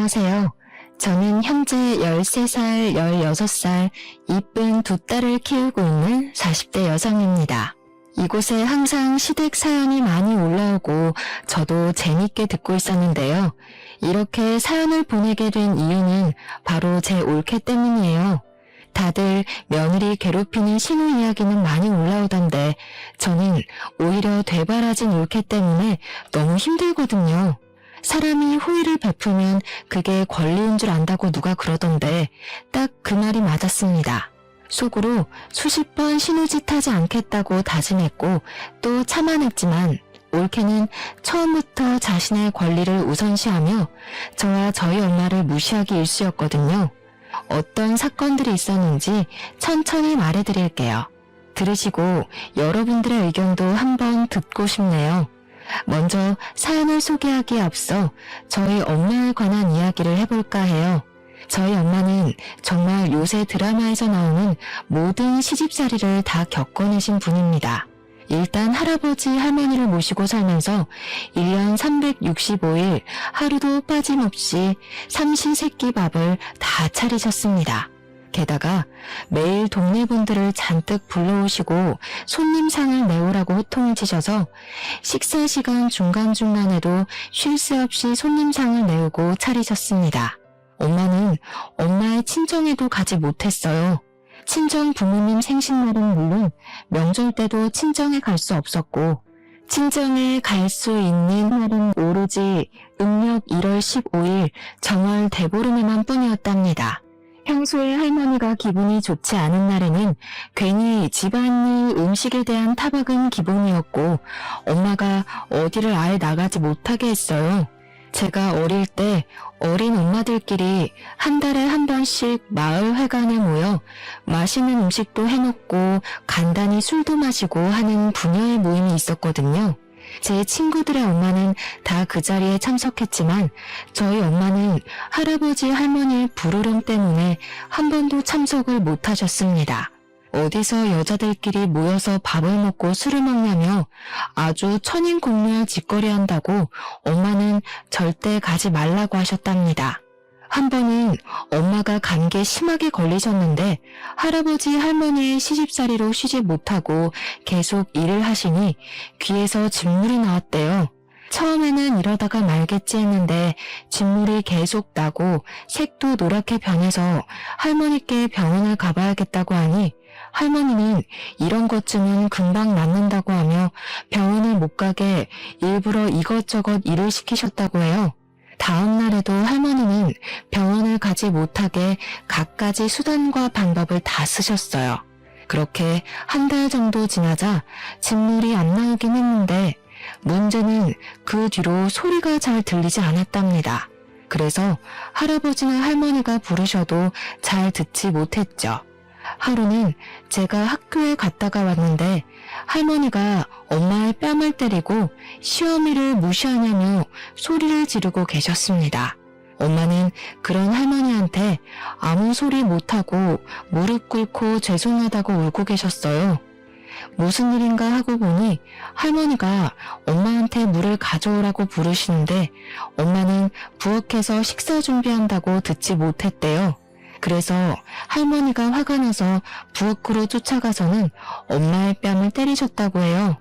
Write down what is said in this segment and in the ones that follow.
안녕하세요. 저는 현재 13살, 16살, 이쁜 두 딸을 키우고 있는 40대 여성입니다. 이곳에 항상 시댁 사연이 많이 올라오고 저도 재밌게 듣고 있었는데요. 이렇게 사연을 보내게 된 이유는 바로 제 올케 때문이에요. 다들 며느리 괴롭히는 신우 이야기는 많이 올라오던데 저는 오히려 되바라진 올케 때문에 너무 힘들거든요. 사람이 호의를 베풀면 그게 권리인 줄 안다고 누가 그러던데 딱 그 말이 맞았습니다. 속으로 수십 번 신우짓 하지 않겠다고 다짐했고 또 참아냈지만 올케는 처음부터 자신의 권리를 우선시하며 저와 저희 엄마를 무시하기 일쑤였거든요. 어떤 사건들이 있었는지 천천히 말해드릴게요. 들으시고 여러분들의 의견도 한번 듣고 싶네요. 먼저 사연을 소개하기에 앞서 저희 엄마에 관한 이야기를 해볼까 해요. 저희 엄마는 정말 요새 드라마에서 나오는 모든 시집살이를 다 겪어내신 분입니다. 일단 할아버지 할머니를 모시고 살면서 1년 365일 하루도 빠짐없이 삼시세끼밥을 다 차리셨습니다. 게다가 매일 동네 분들을 잔뜩 불러오시고 손님상을 내오라고 호통을 치셔서 식사 시간 중간중간에도 쉴 새 없이 손님상을 내오고 차리셨습니다. 엄마는 엄마의 친정에도 가지 못했어요. 친정 부모님 생신날은 물론 명절 때도 친정에 갈 수 없었고 친정에 갈 수 있는 날은 오로지 음력 1월 15일 정월 대보름에만 뿐이었답니다. 평소에 할머니가 기분이 좋지 않은 날에는 괜히 집안일 음식에 대한 타박은 기본이었고 엄마가 어디를 아예 나가지 못하게 했어요. 제가 어릴 때 어린 엄마들끼리 한 달에 한 번씩 마을 회관에 모여 맛있는 음식도 해먹고 간단히 술도 마시고 하는 부녀의 모임이 있었거든요. 제 친구들의 엄마는 다 그 자리에 참석했지만 저희 엄마는 할아버지 할머니의 불호령 때문에 한 번도 참석을 못하셨습니다. 어디서 여자들끼리 모여서 밥을 먹고 술을 먹냐며 아주 천인공노할 짓거리 한다고 엄마는 절대 가지 말라고 하셨답니다. 한 번은 엄마가 감기에 심하게 걸리셨는데 할아버지 할머니의 시집살이로 쉬지 못하고 계속 일을 하시니 귀에서 진물이 나왔대요. 처음에는 이러다가 말겠지 했는데 진물이 계속 나고 색도 노랗게 변해서 할머니께 병원을 가봐야겠다고 하니 할머니는 이런 것쯤은 금방 낫는다고 하며 병원을 못 가게 일부러 이것저것 일을 시키셨다고 해요. 다음 날에도 할머니는 병원을 가지 못하게 갖가지 수단과 방법을 다 쓰셨어요. 그렇게 한 달 정도 지나자 진물이 안 나오긴 했는데 문제는 그 뒤로 소리가 잘 들리지 않았답니다. 그래서 할아버지나 할머니가 부르셔도 잘 듣지 못했죠. 하루는 제가 학교에 갔다가 왔는데 할머니가 엄마의 뺨을 때리고 시어미를 무시하냐며 소리를 지르고 계셨습니다. 엄마는 그런 할머니한테 아무 소리 못하고 무릎 꿇고 죄송하다고 울고 계셨어요. 무슨 일인가 하고 보니 할머니가 엄마한테 물을 가져오라고 부르시는데 엄마는 부엌에서 식사 준비한다고 듣지 못했대요. 그래서 할머니가 화가 나서 부엌으로 쫓아가서는 엄마의 뺨을 때리셨다고 해요.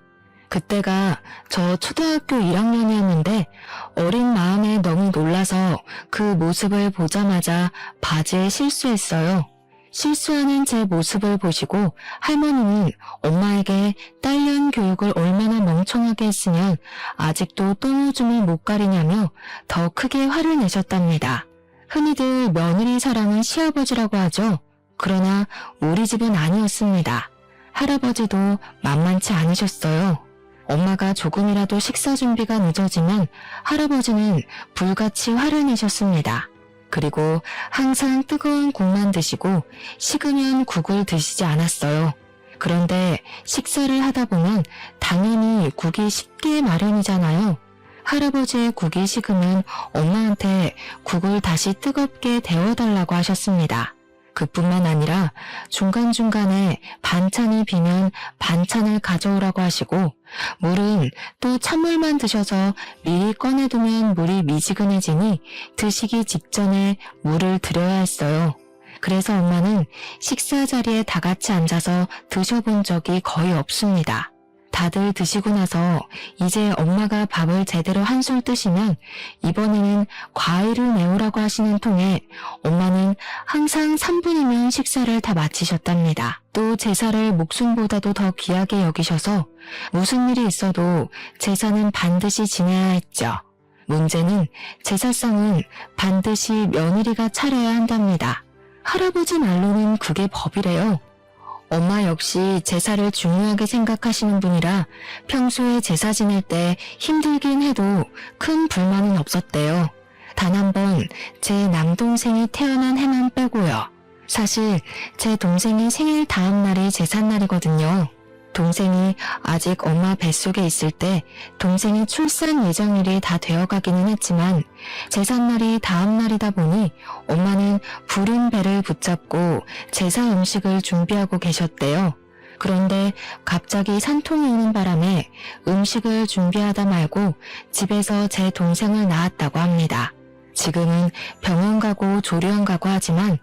그때가 저 초등학교 1학년이었는데 어린 마음에 너무 놀라서 그 모습을 보자마자 바지에 실수했어요. 실수하는 제 모습을 보시고 할머니는 엄마에게 딸년 교육을 얼마나 멍청하게 했으면 아직도 똥오줌을 못 가리냐며 더 크게 화를 내셨답니다. 흔히들 며느리 사랑은 시아버지라고 하죠. 그러나 우리 집은 아니었습니다. 할아버지도 만만치 않으셨어요. 엄마가 조금이라도 식사 준비가 늦어지면 할아버지는 불같이 화를 내셨습니다. 그리고 항상 뜨거운 국만 드시고 식으면 국을 드시지 않았어요. 그런데 식사를 하다 보면 당연히 국이 식기 마련이잖아요. 할아버지의 국이 식으면 엄마한테 국을 다시 뜨겁게 데워달라고 하셨습니다. 그뿐만 아니라 중간중간에 반찬이 비면 반찬을 가져오라고 하시고, 물은 또 찬물만 드셔서 미리 꺼내두면 물이 미지근해지니 드시기 직전에 물을 드려야 했어요. 그래서 엄마는 식사 자리에 다 같이 앉아서 드셔본 적이 거의 없습니다. 다들 드시고 나서 이제 엄마가 밥을 제대로 한술 뜨시면 이번에는 과일을 내오라고 하시는 통에 엄마는 항상 3분이면 식사를 다 마치셨답니다. 또 제사를 목숨보다도 더 귀하게 여기셔서 무슨 일이 있어도 제사는 반드시 지내야 했죠. 문제는 제사상은 반드시 며느리가 차려야 한답니다. 할아버지 말로는 그게 법이래요. 엄마 역시 제사를 중요하게 생각하시는 분이라 평소에 제사 지낼 때 힘들긴 해도 큰 불만은 없었대요. 단 한 번 제 남동생이 태어난 해만 빼고요. 사실 제 동생이 생일 다음 날이 제삿날이거든요. 동생이 아직 엄마 뱃속에 있을 때 동생이 출산 예정일이 다 되어가기는 했지만 제삿날이 다음 날이다 보니 엄마는 부른 배를 붙잡고 제사 음식을 준비하고 계셨대요. 그런데 갑자기 산통이 오는 바람에 음식을 준비하다 말고 집에서 제 동생을 낳았다고 합니다. 지금은 병원 가고 조리원 가고 하지만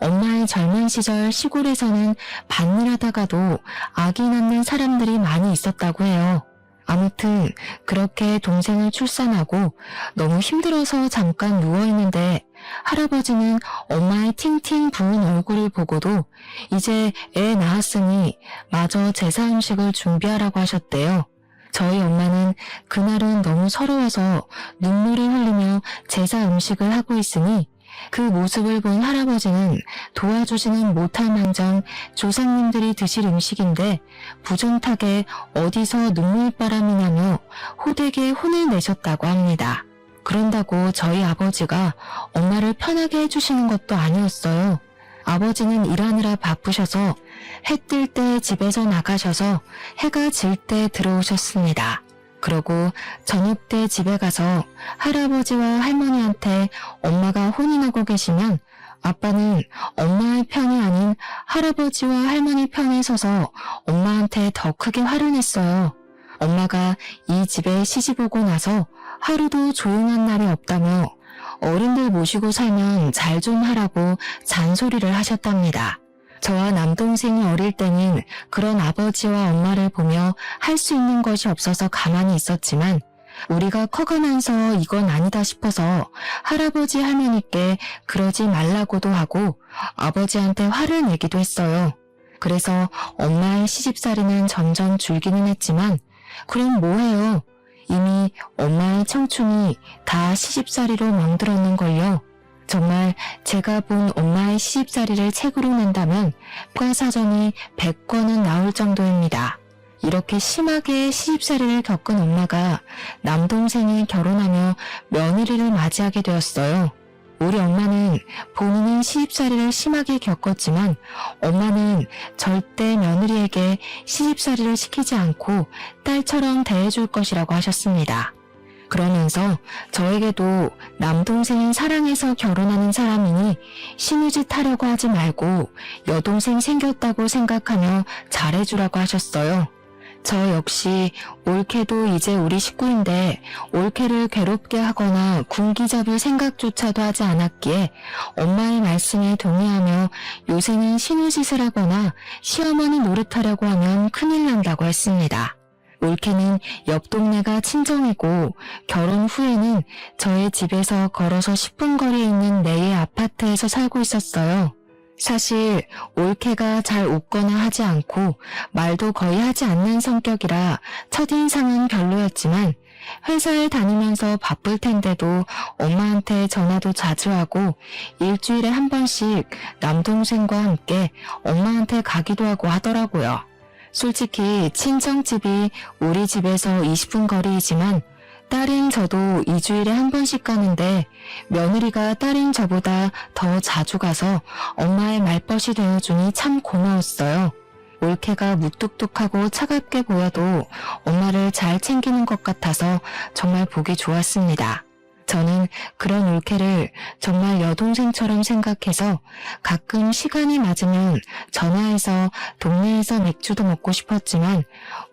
엄마의 젊은 시절 시골에서는 밭일하다가도 아기 낳는 사람들이 많이 있었다고 해요. 아무튼 그렇게 동생을 출산하고 너무 힘들어서 잠깐 누워있는데 할아버지는 엄마의 팅팅 부은 얼굴을 보고도 이제 애 낳았으니 마저 제사 음식을 준비하라고 하셨대요. 저희 엄마는 그날은 너무 서러워서 눈물을 흘리며 제사 음식을 하고 있으니 그 모습을 본 할아버지는 도와주지는 못할 망정 조상님들이 드실 음식인데 부정타게 어디서 눈물바람이 나며 호되게 혼을 내셨다고 합니다. 그런다고 저희 아버지가 엄마를 편하게 해주시는 것도 아니었어요. 아버지는 일하느라 바쁘셔서 해 뜰 때 집에서 나가셔서 해가 질 때 들어오셨습니다. 그러고 저녁 때 집에 가서 할아버지와 할머니한테 엄마가 혼이 나고 계시면 아빠는 엄마의 편이 아닌 할아버지와 할머니 편에 서서 엄마한테 더 크게 화를 냈어요. 엄마가 이 집에 시집 오고 나서 하루도 조용한 날이 없다며 어른들 모시고 살면 잘 좀 하라고 잔소리를 하셨답니다. 저와 남동생이 어릴 때는 그런 아버지와 엄마를 보며 할 수 있는 것이 없어서 가만히 있었지만 우리가 커가면서 이건 아니다 싶어서 할아버지 할머니께 그러지 말라고도 하고 아버지한테 화를 내기도 했어요. 그래서 엄마의 시집살이는 점점 줄기는 했지만 그럼 뭐해요? 이미 엄마의 청춘이 다 시집살이로 멍들었는걸요. 정말 제가 본 엄마의 시집살이를 책으로 낸다면 과사전이 100권은 나올 정도입니다. 이렇게 심하게 시집살이를 겪은 엄마가 남동생이 결혼하며 며느리를 맞이하게 되었어요. 우리 엄마는 본인은 시집살이를 심하게 겪었지만 엄마는 절대 며느리에게 시집살이를 시키지 않고 딸처럼 대해줄 것이라고 하셨습니다. 그러면서 저에게도 남동생은 사랑해서 결혼하는 사람이니 시누짓 하려고 하지 말고 여동생 생겼다고 생각하며 잘해주라고 하셨어요. 저 역시 올케도 이제 우리 식구인데 올케를 괴롭게 하거나 군기 잡을 생각조차도 하지 않았기에 엄마의 말씀에 동의하며 요새는 시누짓을 하거나 시어머니 노릇하려고 하면 큰일 난다고 했습니다. 올케는 옆 동네가 친정이고 결혼 후에는 저의 집에서 걸어서 10분 거리에 있는 내의 아파트에서 살고 있었어요. 사실 올케가 잘 웃거나 하지 않고 말도 거의 하지 않는 성격이라 첫인상은 별로였지만 회사에 다니면서 바쁠 텐데도 엄마한테 전화도 자주 하고 일주일에 한 번씩 남동생과 함께 엄마한테 가기도 하고 하더라고요. 솔직히 친정집이 우리 집에서 20분 거리이지만 딸인 저도 2주일에 한 번씩 가는데 며느리가 딸인 저보다 더 자주 가서 엄마의 말벗이 되어주니 참 고마웠어요. 올케가 무뚝뚝하고 차갑게 보여도 엄마를 잘 챙기는 것 같아서 정말 보기 좋았습니다. 저는 그런 올케를 정말 여동생처럼 생각해서 가끔 시간이 맞으면 전화해서 동네에서 맥주도 먹고 싶었지만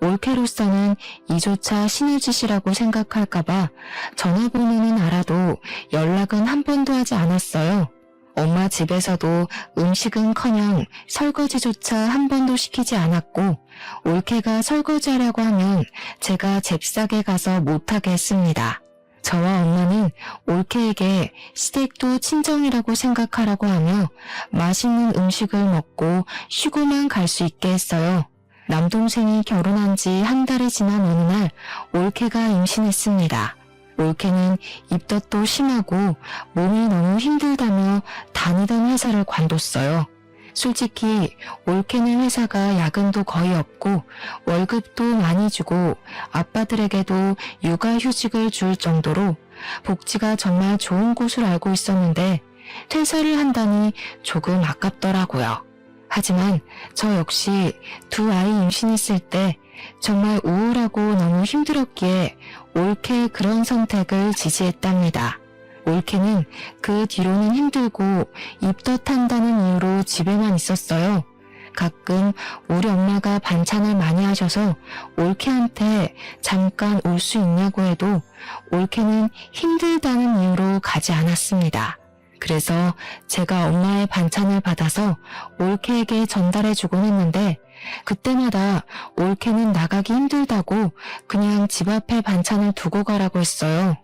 올케로서는 이조차 신의 짓이라고 생각할까봐 전화번호는 알아도 연락은 한 번도 하지 않았어요. 엄마 집에서도 음식은커녕 설거지조차 한 번도 시키지 않았고 올케가 설거지하려고 하면 제가 잽싸게 가서 못하게 했습니다. 저와 엄마는 올케에게 시댁도 친정이라고 생각하라고 하며 맛있는 음식을 먹고 쉬고만 갈 수 있게 했어요. 남동생이 결혼한 지 한 달이 지난 어느 날 올케가 임신했습니다. 올케는 입덧도 심하고 몸이 너무 힘들다며 다니던 회사를 관뒀어요. 솔직히 올케는 회사가 야근도 거의 없고 월급도 많이 주고 아빠들에게도 육아휴직을 줄 정도로 복지가 정말 좋은 곳을 알고 있었는데 퇴사를 한다니 조금 아깝더라고요. 하지만 저 역시 두 아이 임신했을 때 정말 우울하고 너무 힘들었기에 올케의 그런 선택을 지지했답니다. 올케는 그 뒤로는 힘들고 입덧한다는 이유로 집에만 있었어요. 가끔 우리 엄마가 반찬을 많이 하셔서 올케한테 잠깐 올 수 있냐고 해도 올케는 힘들다는 이유로 가지 않았습니다. 그래서 제가 엄마의 반찬을 받아서 올케에게 전달해주곤 했는데 그때마다 올케는 나가기 힘들다고 그냥 집 앞에 반찬을 두고 가라고 했어요.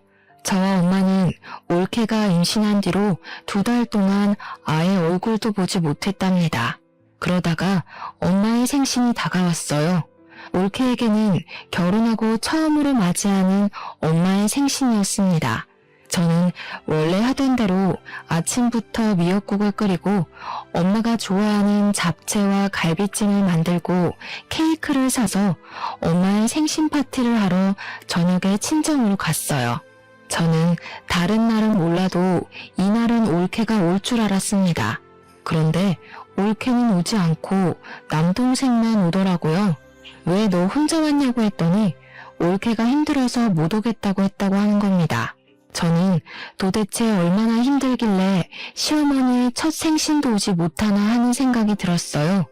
저와 엄마는 올케가 임신한 뒤로 2달 동안 아예 얼굴도 보지 못했답니다. 그러다가 엄마의 생신이 다가왔어요. 올케에게는 결혼하고 처음으로 맞이하는 엄마의 생신이었습니다. 저는 원래 하던 대로 아침부터 미역국을 끓이고 엄마가 좋아하는 잡채와 갈비찜을 만들고 케이크를 사서 엄마의 생신 파티를 하러 저녁에 친정으로 갔어요. 저는 다른 날은 몰라도 이날은 올케가 올 줄 알았습니다. 그런데 올케는 오지 않고 남동생만 오더라고요. 왜 너 혼자 왔냐고 했더니 올케가 힘들어서 못 오겠다고 했다고 하는 겁니다. 저는 도대체 얼마나 힘들길래 시어머니의 첫 생신도 오지 못하나 하는 생각이 들었어요.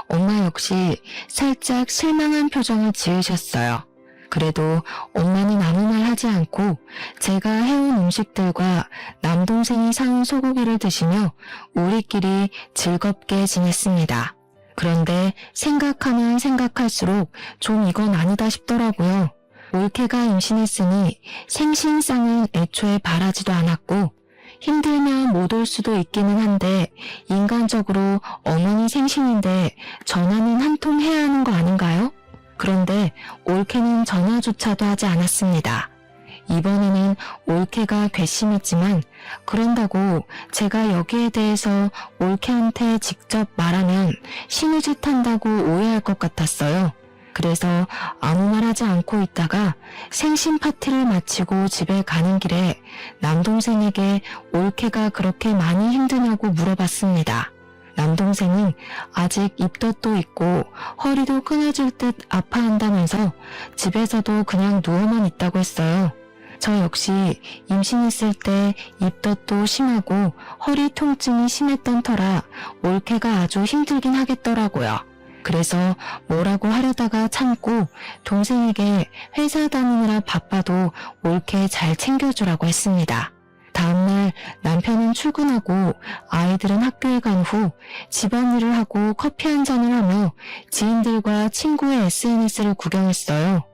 엄마 역시 살짝 실망한 표정을 지으셨어요. 그래도 엄마는 아무 말 하지 않고 제가 해온 음식들과 남동생이 사온 소고기를 드시며 우리끼리 즐겁게 지냈습니다. 그런데 생각하면 생각할수록 좀 이건 아니다 싶더라고요. 올케가 임신했으니 생신상은 애초에 바라지도 않았고 힘들면 못 올 수도 있기는 한데 인간적으로 어머니 생신인데 전화는 한 통 해야 하는 거 아닌가요? 그런데 올케는 전화조차도 하지 않았습니다. 이번에는 올케가 괘씸했지만 그런다고 제가 여기에 대해서 올케한테 직접 말하면 신우짓 한다고 오해할 것 같았어요. 그래서 아무 말 하지 않고 있다가 생신 파티를 마치고 집에 가는 길에 남동생에게 올케가 그렇게 많이 힘드냐고 물어봤습니다. 남동생은 아직 입덧도 있고 허리도 끊어질 듯 아파한다면서 집에서도 그냥 누워만 있다고 했어요. 저 역시 임신했을 때 입덧도 심하고 허리 통증이 심했던 터라 올케가 아주 힘들긴 하겠더라고요. 그래서 뭐라고 하려다가 참고 동생에게 회사 다니느라 바빠도 올케 잘 챙겨주라고 했습니다. 다음날 남편은 출근하고 아이들은 학교에 간 후 집안일을 하고 커피 한 잔을 하며 지인들과 친구의 SNS를 구경했어요.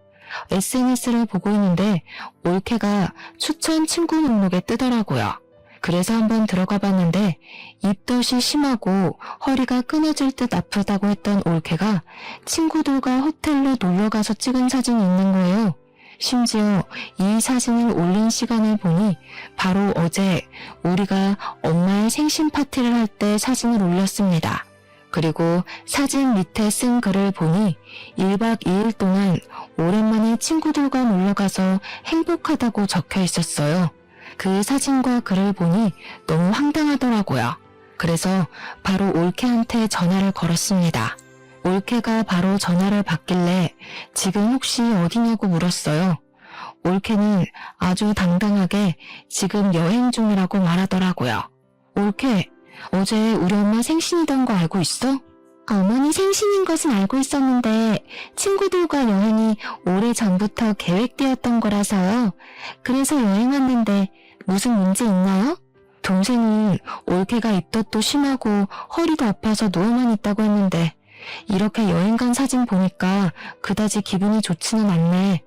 SNS를 보고 있는데 올케가 추천 친구 목록에 뜨더라고요. 그래서 한번 들어가 봤는데 입덧이 심하고 허리가 끊어질 듯 아프다고 했던 올케가 친구들과 호텔로 놀러가서 찍은 사진이 있는 거예요. 심지어 이 사진을 올린 시간을 보니 바로 어제 우리가 엄마의 생신 파티를 할 때 사진을 올렸습니다. 그리고 사진 밑에 쓴 글을 보니 1박 2일 동안 오랜만에 친구들과 놀러가서 행복하다고 적혀 있었어요. 그 사진과 글을 보니 너무 황당하더라고요. 그래서 바로 올케한테 전화를 걸었습니다. 올케가 바로 전화를 받길래 지금 혹시 어디냐고 물었어요. 올케는 아주 당당하게 지금 여행 중이라고 말하더라고요. 올케, 어제 우리 엄마 생신이던 거 알고 있어? 어머니 생신인 것은 알고 있었는데 친구들과 여행이 오래전부터 계획되었던 거라서요. 그래서 여행 왔는데 무슨 문제 있나요? 동생은 올케가 입덧도 심하고 허리도 아파서 누워만 있다고 했는데 이렇게 여행 간 사진 보니까 그다지 기분이 좋지는 않네.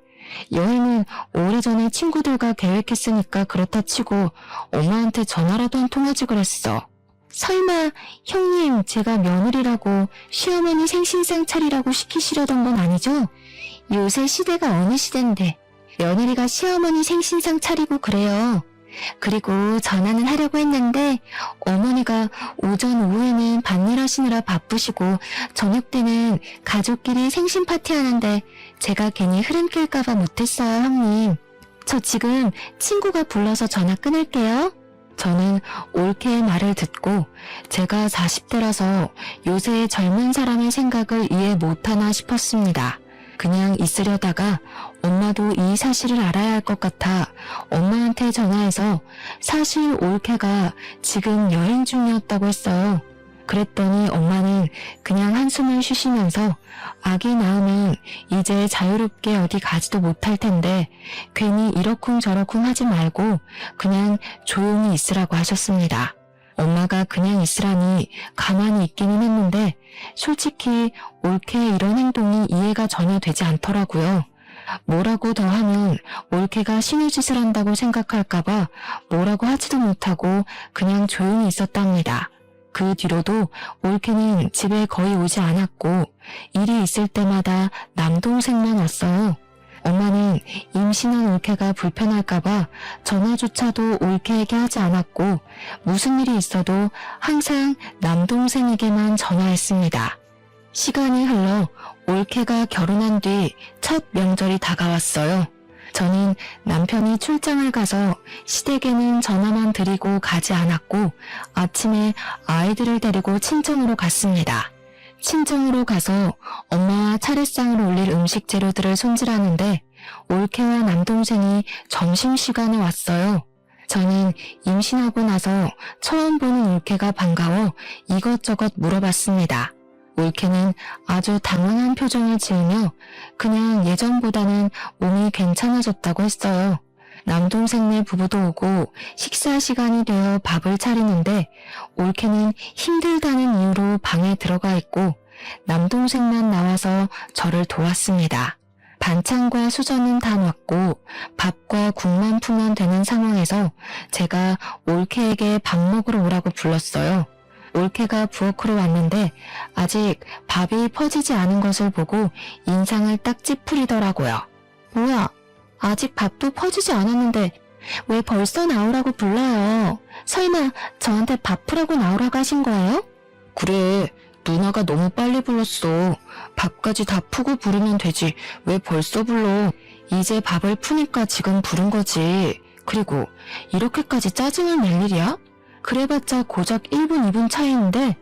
여행은 오래전에 친구들과 계획했으니까 그렇다 치고 엄마한테 전화라도 한 통 하지 그랬어. 설마 형님 제가 며느리라고 시어머니 생신상 차리라고 시키시려던 건 아니죠? 요새 시대가 어느 시대인데 며느리가 시어머니 생신상 차리고 그래요. 그리고 전화는 하려고 했는데 어머니가 오전 오후에는 밭일 하시느라 바쁘시고 저녁 때는 가족끼리 생신 파티 하는데 제가 괜히 흐름 낄까봐 못했어요, 형님. 저 지금 친구가 불러서 전화 끊을게요. 저는 올케의 말을 듣고 제가 40대라서 요새 젊은 사람의 생각을 이해 못하나 싶었습니다. 그냥 있으려다가 엄마도 이 사실을 알아야 할 것 같아 엄마한테 전화해서 사실 올케가 지금 여행 중이었다고 했어요. 그랬더니 엄마는 그냥 한숨을 쉬시면서 아기 낳으면 이제 자유롭게 어디 가지도 못할 텐데 괜히 이러쿵저러쿵 하지 말고 그냥 조용히 있으라고 하셨습니다. 엄마가 그냥 있으라니 가만히 있기는 했는데 솔직히 올케의 이런 행동이 이해가 전혀 되지 않더라고요. 뭐라고 더 하면 올케가 신우짓을 한다고 생각할까봐 뭐라고 하지도 못하고 그냥 조용히 있었답니다. 그 뒤로도 올케는 집에 거의 오지 않았고 일이 있을 때마다 남동생만 왔어요. 엄마는 임신한 올케가 불편할까봐 전화조차도 올케에게 하지 않았고 무슨 일이 있어도 항상 남동생에게만 전화했습니다. 시간이 흘러 올케가 결혼한 뒤 첫 명절이 다가왔어요. 저는 남편이 출장을 가서 시댁에는 전화만 드리고 가지 않았고 아침에 아이들을 데리고 친정으로 갔습니다. 친정으로 가서 엄마와 차례상을 올릴 음식 재료들을 손질하는데 올케와 남동생이 점심시간에 왔어요. 저는 임신하고 나서 처음 보는 올케가 반가워 이것저것 물어봤습니다. 올케는 아주 당황한 표정을 지으며 그냥 예전보다는 몸이 괜찮아졌다고 했어요. 남동생네 부부도 오고 식사 시간이 되어 밥을 차리는데 올케는 힘들다는 이유로 방에 들어가 있고 남동생만 나와서 저를 도왔습니다. 반찬과 수저는 다 놨고 밥과 국만 풀면 되는 상황에서 제가 올케에게 밥 먹으러 오라고 불렀어요. 올케가 부엌으로 왔는데 아직 밥이 퍼지지 않은 것을 보고 인상을 딱 찌푸리더라고요. 뭐야? 아직 밥도 퍼지지 않았는데 왜 벌써 나오라고 불러요? 설마 저한테 밥 푸라고 나오라고 하신 거예요? 그래, 누나가 너무 빨리 불렀어. 밥까지 다 푸고 부르면 되지. 왜 벌써 불러? 이제 밥을 푸니까 지금 부른 거지. 그리고 이렇게까지 짜증을 낼 일이야? 그래봤자 고작 1분, 2분 차이인데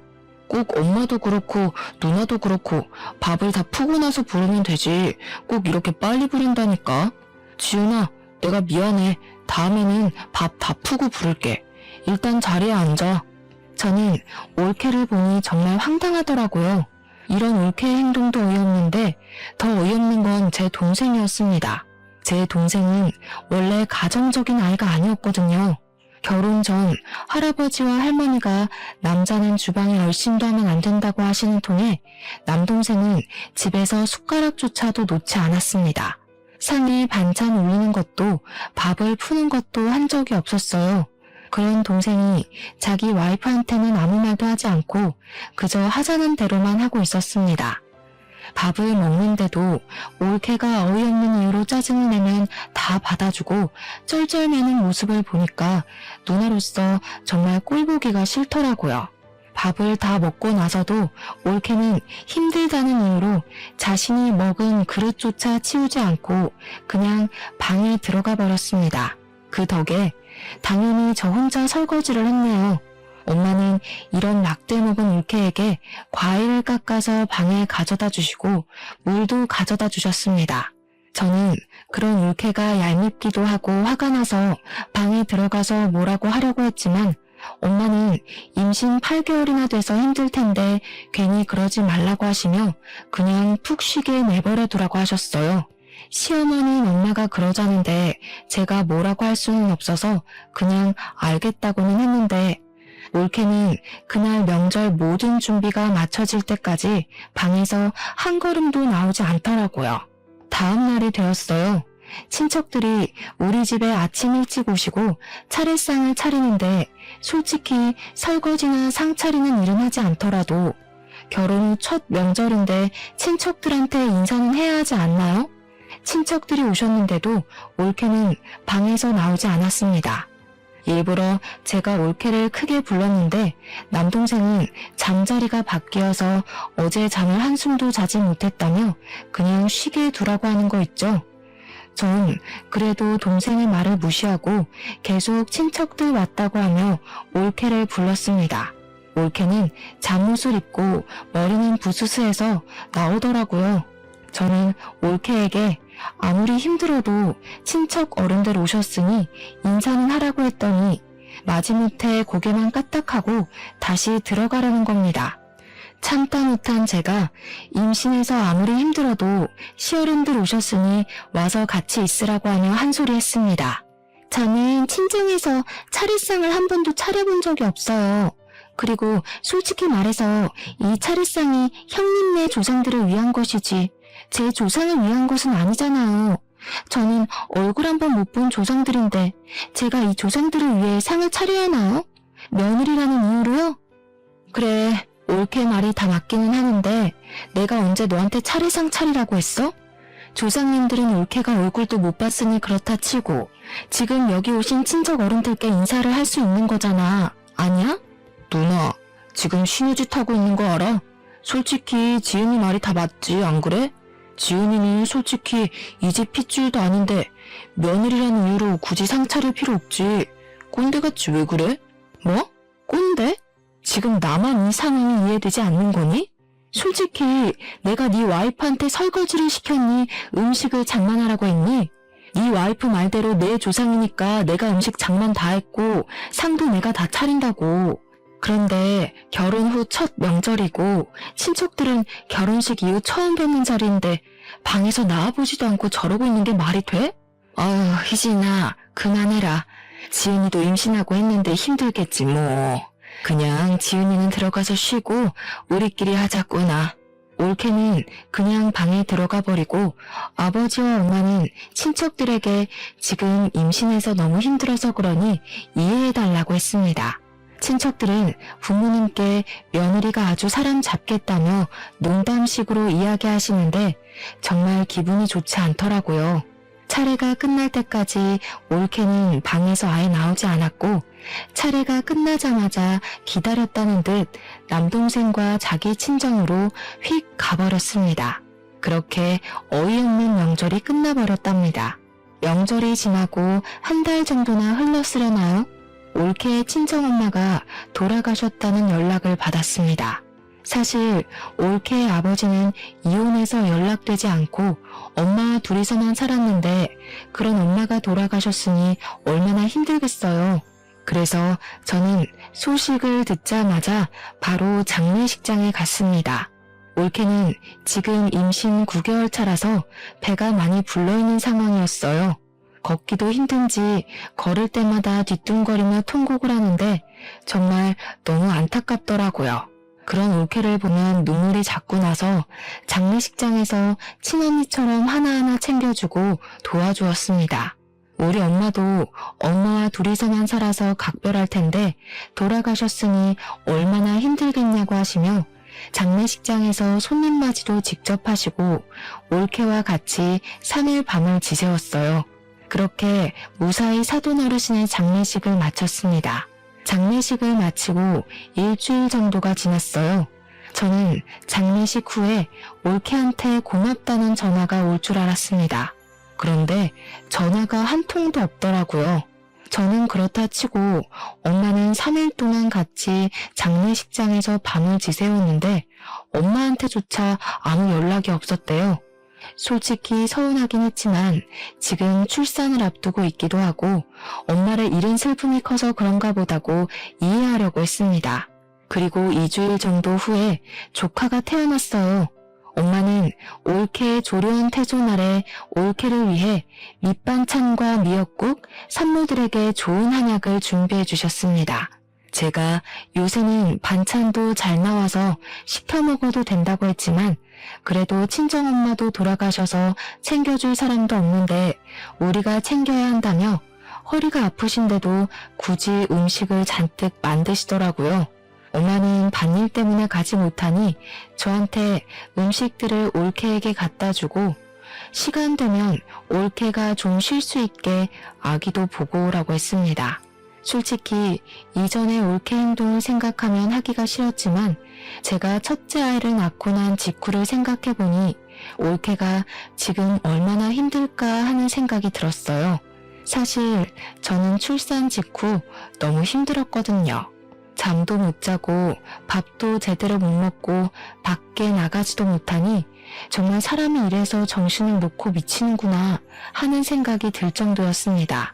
꼭 엄마도 그렇고 누나도 그렇고 밥을 다 푸고 나서 부르면 되지. 꼭 이렇게 빨리 부른다니까. 지훈아, 내가 미안해. 다음에는 밥 다 푸고 부를게. 일단 자리에 앉아. 저는 올케를 보니 정말 황당하더라고요. 이런 올케의 행동도 어이없는데 더 어이없는 건 제 동생이었습니다. 제 동생은 원래 가정적인 아이가 아니었거든요. 결혼 전 할아버지와 할머니가 남자는 주방에 얼씬도 하면 안 된다고 하시는 통에 남동생은 집에서 숟가락조차도 놓지 않았습니다. 상에 반찬 올리는 것도 밥을 푸는 것도 한 적이 없었어요. 그런 동생이 자기 와이프한테는 아무 말도 하지 않고 그저 하자는 대로만 하고 있었습니다. 밥을 먹는데도 올케가 어이없는 이유로 짜증을 내면 다 받아주고 쩔쩔매는 모습을 보니까 누나로서 정말 꼴보기가 싫더라고요. 밥을 다 먹고 나서도 올케는 힘들다는 이유로 자신이 먹은 그릇조차 치우지 않고 그냥 방에 들어가 버렸습니다. 그 덕에 당연히 저 혼자 설거지를 했네요. 엄마는 이런 낙대 먹은 올케에게 과일을 깎아서 방에 가져다 주시고 물도 가져다 주셨습니다. 저는 그런 올케가 얄밉기도 하고 화가 나서 방에 들어가서 뭐라고 하려고 했지만 엄마는 임신 8개월이나 돼서 힘들 텐데 괜히 그러지 말라고 하시며 그냥 푹 쉬게 내버려 두라고 하셨어요. 시어머니는 엄마가 그러자는데 제가 뭐라고 할 수는 없어서 그냥 알겠다고는 했는데 올케는 그날 명절 모든 준비가 마쳐질 때까지 방에서 한 걸음도 나오지 않더라고요. 다음 날이 되었어요. 친척들이 우리 집에 아침 일찍 오시고 차례상을 차리는데 솔직히 설거지나 상 차리는 일은 하지 않더라도 결혼 후 첫 명절인데 친척들한테 인사는 해야 하지 않나요? 친척들이 오셨는데도 올케는 방에서 나오지 않았습니다. 일부러 제가 올케를 크게 불렀는데 남동생은 잠자리가 바뀌어서 어제 잠을 한숨도 자지 못했다며 그냥 쉬게 두라고 하는 거 있죠. 전 그래도 동생의 말을 무시하고 계속 친척들 왔다고 하며 올케를 불렀습니다. 올케는 잠옷을 입고 머리는 부스스해서 나오더라고요. 저는 올케에게 아무리 힘들어도 친척 어른들 오셨으니 인사는 하라고 했더니 마지못해 고개만 까딱하고 다시 들어가라는 겁니다. 참다 못한 제가 임신해서 아무리 힘들어도 시어른들 오셨으니 와서 같이 있으라고 하며 한 소리 했습니다. 저는 친정에서 차례상을 한 번도 차려본 적이 없어요. 그리고 솔직히 말해서 이 차례상이 형님네 조상들을 위한 것이지 제 조상을 위한 것은 아니잖아요. 저는 얼굴 한 번 못 본 조상들인데 제가 이 조상들을 위해 상을 차려야 하나요? 며느리라는 이유로요? 그래, 올케 말이 다 맞기는 하는데 내가 언제 너한테 차례상 차리라고 했어? 조상님들은 올케가 얼굴도 못 봤으니 그렇다 치고 지금 여기 오신 친척 어른들께 인사를 할 수 있는 거잖아. 아니야? 누나, 지금 신우짓 하고 있는 거 알아? 솔직히 지은이 말이 다 맞지, 안 그래? 지은이는 솔직히 이 집 핏줄도 아닌데 며느리라는 이유로 굳이 상 차릴 필요 없지. 꼰대같이 왜 그래? 뭐? 꼰대? 지금 나만 이 상황이 이해되지 않는 거니? 솔직히 내가 네 와이프한테 설거지를 시켰니? 음식을 장만하라고 했니? 네 와이프 말대로 내 조상이니까 내가 음식 장만 다 했고 상도 내가 다 차린다고. 그런데 결혼 후 첫 명절이고 친척들은 결혼식 이후 처음 뵙는 자리인데 방에서 나와보지도 않고 저러고 있는 게 말이 돼? 아유, 희진아, 그만해라. 지은이도 임신하고 했는데 힘들겠지 뭐. 그냥 지은이는 들어가서 쉬고 우리끼리 하자꾸나. 올케는 그냥 방에 들어가 버리고 아버지와 엄마는 친척들에게 지금 임신해서 너무 힘들어서 그러니 이해해달라고 했습니다. 친척들은 부모님께 며느리가 아주 사람 잡겠다며 농담식으로 이야기하시는데 정말 기분이 좋지 않더라고요. 차례가 끝날 때까지 올케는 방에서 아예 나오지 않았고 차례가 끝나자마자 기다렸다는 듯 남동생과 자기 친정으로 휙 가버렸습니다. 그렇게 어이없는 명절이 끝나버렸답니다. 명절이 지나고 한 달 정도나 흘렀으려나요? 올케의 친정엄마가 돌아가셨다는 연락을 받았습니다. 사실 올케의 아버지는 이혼해서 연락되지 않고 엄마와 둘이서만 살았는데 그런 엄마가 돌아가셨으니 얼마나 힘들겠어요. 그래서 저는 소식을 듣자마자 바로 장례식장에 갔습니다. 올케는 지금 임신 9개월 차라서 배가 많이 불러있는 상황이었어요. 걷기도 힘든지 걸을 때마다 뒤뚱거리며 통곡을 하는데 정말 너무 안타깝더라고요. 그런 올케를 보면 눈물이 자꾸 나서 장례식장에서 친언니처럼 하나하나 챙겨주고 도와주었습니다. 우리 엄마도 엄마와 둘이서만 살아서 각별할 텐데 돌아가셨으니 얼마나 힘들겠냐고 하시며 장례식장에서 손님 맞이도 직접 하시고 올케와 같이 3일 밤을 지새웠어요. 그렇게 무사히 사돈 어르신의 장례식을 마쳤습니다. 장례식을 마치고 일주일 정도가 지났어요. 저는 장례식 후에 올케한테 고맙다는 전화가 올 줄 알았습니다. 그런데 전화가 한 통도 없더라고요. 저는 그렇다 치고 엄마는 3일 동안 같이 장례식장에서 밤을 지새웠는데 엄마한테조차 아무 연락이 없었대요. 솔직히 서운하긴 했지만 지금 출산을 앞두고 있기도 하고 엄마를 잃은 슬픔이 커서 그런가 보다고 이해하려고 했습니다. 그리고 2주일 정도 후에 조카가 태어났어요. 엄마는 올케의 조려한 태조날에 올케를 위해 밑반찬과 미역국, 산모들에게 좋은 한약을 준비해 주셨습니다. 제가 요새는 반찬도 잘 나와서 시켜 먹어도 된다고 했지만 그래도 친정엄마도 돌아가셔서 챙겨줄 사람도 없는데 우리가 챙겨야 한다며 허리가 아프신데도 굳이 음식을 잔뜩 만드시더라고요. 엄마는 밭일 때문에 가지 못하니 저한테 음식들을 올케에게 갖다 주고 시간 되면 올케가 좀 쉴 수 있게 아기도 보고 오라고 했습니다. 솔직히 이전의 올케 행동을 생각하면 하기가 싫었지만 제가 첫째 아이를 낳고 난 직후를 생각해보니 올케가 지금 얼마나 힘들까 하는 생각이 들었어요. 사실 저는 출산 직후 너무 힘들었거든요. 잠도 못 자고 밥도 제대로 못 먹고 밖에 나가지도 못하니 정말 사람이 이래서 정신을 놓고 미치는구나 하는 생각이 들 정도였습니다.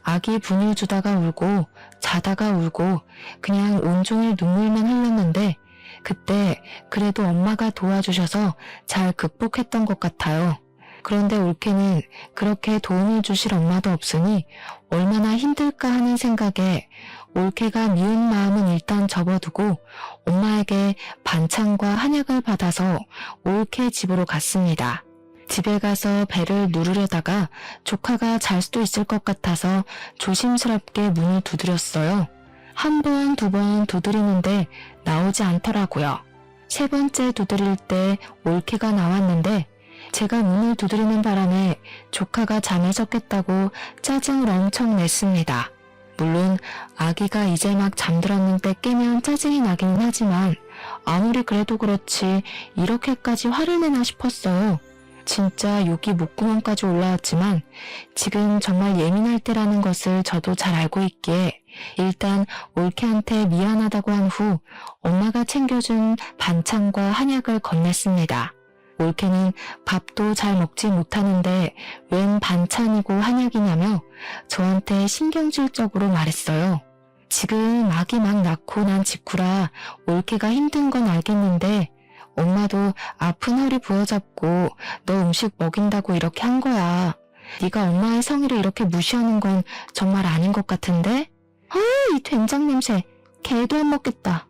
아기 분유 주다가 울고 자다가 울고 그냥 온종일 눈물만 흘렸는데 그때 그래도 엄마가 도와주셔서 잘 극복했던 것 같아요. 그런데 올케는 그렇게 도움을 주실 엄마도 없으니 얼마나 힘들까 하는 생각에 올케가 미운 마음은 일단 접어두고 엄마에게 반찬과 한약을 받아서 올케 집으로 갔습니다. 집에 가서 배를 누르려다가 조카가 잘 수도 있을 것 같아서 조심스럽게 문을 두드렸어요. 한 번, 두 번 두드리는데 나오지 않더라고요. 세 번째 두드릴 때 올케가 나왔는데 제가 문을 두드리는 바람에 조카가 잠에서 깼다고 짜증을 엄청 냈습니다. 물론 아기가 이제 막 잠들었는데 깨면 짜증이 나기는 하지만 아무리 그래도 그렇지 이렇게까지 화를 내나 싶었어요. 진짜 욕이 목구멍까지 올라왔지만 지금 정말 예민할 때라는 것을 저도 잘 알고 있기에 일단 올케한테 미안하다고 한 후 엄마가 챙겨준 반찬과 한약을 건넸습니다. 올케는 밥도 잘 먹지 못하는데 웬 반찬이고 한약이냐며 저한테 신경질적으로 말했어요. 지금 아기 막 낳고 난 직후라 올케가 힘든 건 알겠는데 엄마도 아픈 허리 부여잡고 너 음식 먹인다고 이렇게 한 거야. 네가 엄마의 성의를 이렇게 무시하는 건 정말 아닌 것 같은데? 이 된장 냄새. 개도 안 먹겠다.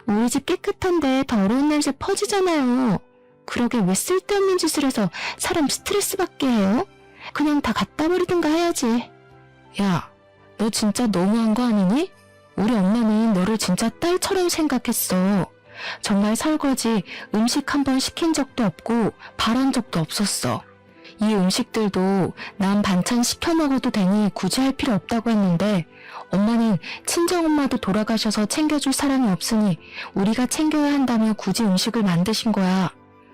우리 집 깨끗한데 더러운 냄새 퍼지잖아요. 그러게 왜 쓸데없는 짓을 해서 사람 스트레스 받게 해요? 그냥 다 갖다 버리든가 해야지. 야, 너 진짜 너무한 거 아니니? 우리 엄마는 너를 진짜 딸처럼 생각했어. 정말 설거지, 음식 한 번 시킨 적도 없고 바란 적도 없었어. 이 음식들도 난 반찬 시켜 먹어도 되니 굳이 할 필요 없다고 했는데 엄마는 친정엄마도 돌아가셔서 챙겨줄 사람이 없으니 우리가 챙겨야 한다며 굳이 음식을 만드신 거야.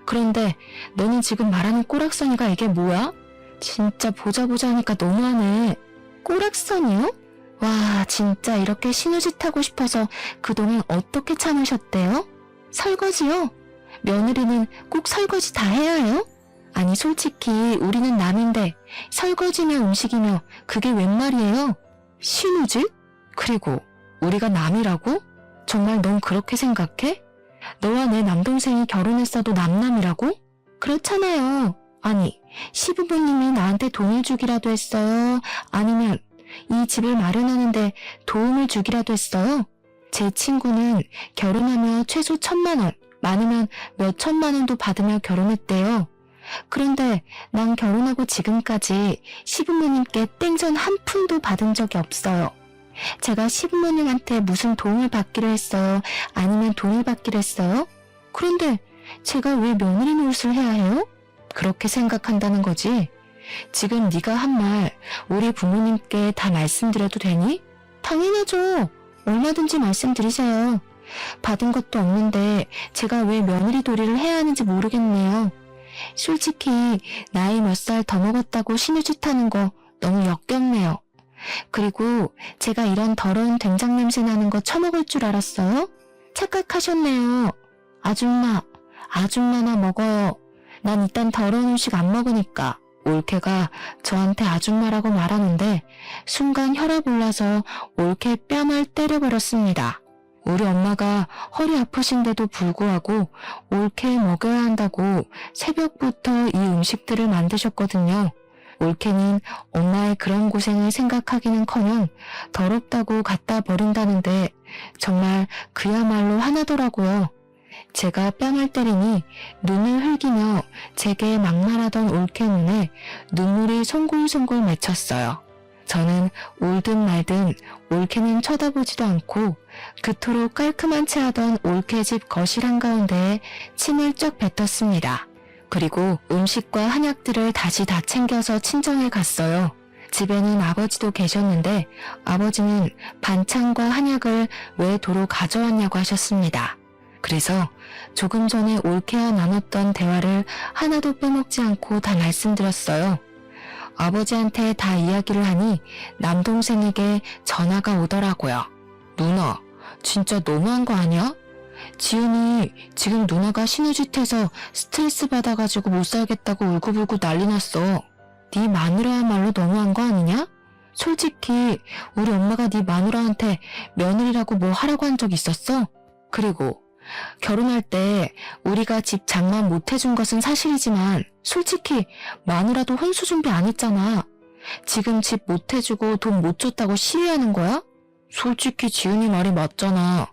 그런데 너는 지금 말하는 꼬락서니가 이게 뭐야? 진짜 보자 하니까 너무하네. 꼬락서니요? 와, 진짜 이렇게 신우짓 하고 싶어서 그동안 어떻게 참으셨대요? 설거지요? 며느리는 꼭 설거지 다 해야 해요? 아니 솔직히 우리는 남인데 설거지며 음식이며 그게 웬 말이에요? 신우짓? 그리고 우리가 남이라고? 정말 넌 그렇게 생각해? 너와 내 남동생이 결혼했어도 남남이라고? 그렇잖아요. 아니 시부모님이 나한테 돈을 주기라도 했어요? 아니면 이 집을 마련하는데 도움을 주기라도 했어요? 제 친구는 결혼하며 최소 1,000만 원, 많으면 몇 천만 원도 받으며 결혼했대요. 그런데 난 결혼하고 지금까지 시부모님께 땡전 한 푼도 받은 적이 없어요. 제가 시부모님한테 무슨 도움을 받기로 했어요? 아니면 돈을 받기로 했어요? 그런데 제가 왜 며느리 노릇을 해야 해요? 그렇게 생각한다는 거지? 지금 네가 한 말 우리 부모님께 다 말씀드려도 되니? 당연하죠. 얼마든지 말씀드리세요. 받은 것도 없는데 제가 왜 며느리 도리를 해야 하는지 모르겠네요. 솔직히 나이 몇 살 더 먹었다고 신우짓 하는 거 너무 역겹네요. 그리고 제가 이런 더러운 된장 냄새 나는 거 처먹을 줄 알았어요? 착각하셨네요. 아줌마나 먹어요. 난 일단 더러운 음식 안 먹으니까. 올케가 저한테 아줌마라고 말하는데 순간 혈압 올라서 올케 뺨을 때려버렸습니다. 우리 엄마가 허리 아프신데도 불구하고 올케 먹여야 한다고 새벽부터 이 음식들을 만드셨거든요. 올케는 엄마의 그런 고생을 생각하기는커녕 더럽다고 갖다 버린다는데 정말 그야말로 화나더라고요. 제가 뺨을 때리니 눈을 흘기며 제게 막말하던 올케 눈에 눈물이 송골송골 맺혔어요. 저는 울든 말든 올케는 쳐다보지도 않고 그토록 깔끔한 채 하던 올케 집 거실 한가운데에 침을 쩍 뱉었습니다. 그리고 음식과 한약들을 다시 다 챙겨서 친정에 갔어요. 집에는 아버지도 계셨는데 아버지는 반찬과 한약을 왜 도로 가져왔냐고 하셨습니다. 그래서 조금 전에 올케와 나눴던 대화를 하나도 빼먹지 않고 다 말씀드렸어요. 아버지한테 다 이야기를 하니 남동생에게 전화가 오더라고요. 누나, 진짜 너무한 거 아니야? 지은이 지금 누나가 신우짓해서 스트레스 받아가지고 못 살겠다고 울고불고 난리 났어. 네 마누라야말로 너무한 거 아니냐? 솔직히 우리 엄마가 네 마누라한테 며느리라고 뭐 하라고 한 적 있었어? 그리고 결혼할 때 우리가 집 장만 못 해준 것은 사실이지만 솔직히 마누라도 혼수 준비 안 했잖아. 지금 집 못 해주고 돈 못 줬다고 시위하는 거야? 솔직히 지은이 말이 맞잖아.